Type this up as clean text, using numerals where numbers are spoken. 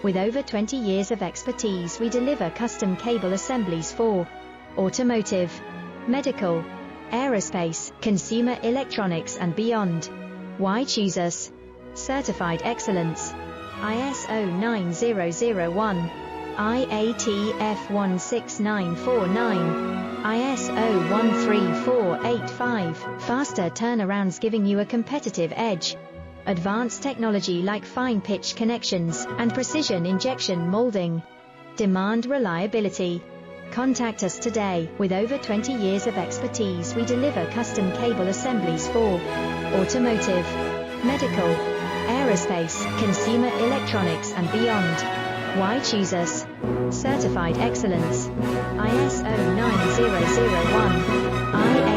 With over 20 years of expertise, we deliver custom cable assemblies for automotive, medical, aerospace, consumer electronics and beyond. Why choose us? Certified excellence. ISO 9001, IATF 16949, ISO 13485. Faster turnarounds giving you a competitive edge. Advanced technology like fine pitch connections and precision injection molding. Demand reliability. Contact us today. With over 20 years of expertise, we deliver custom cable assemblies for automotive, medical, aerospace, consumer electronics and beyond. Why choose us? Certified excellence. ISO 9001,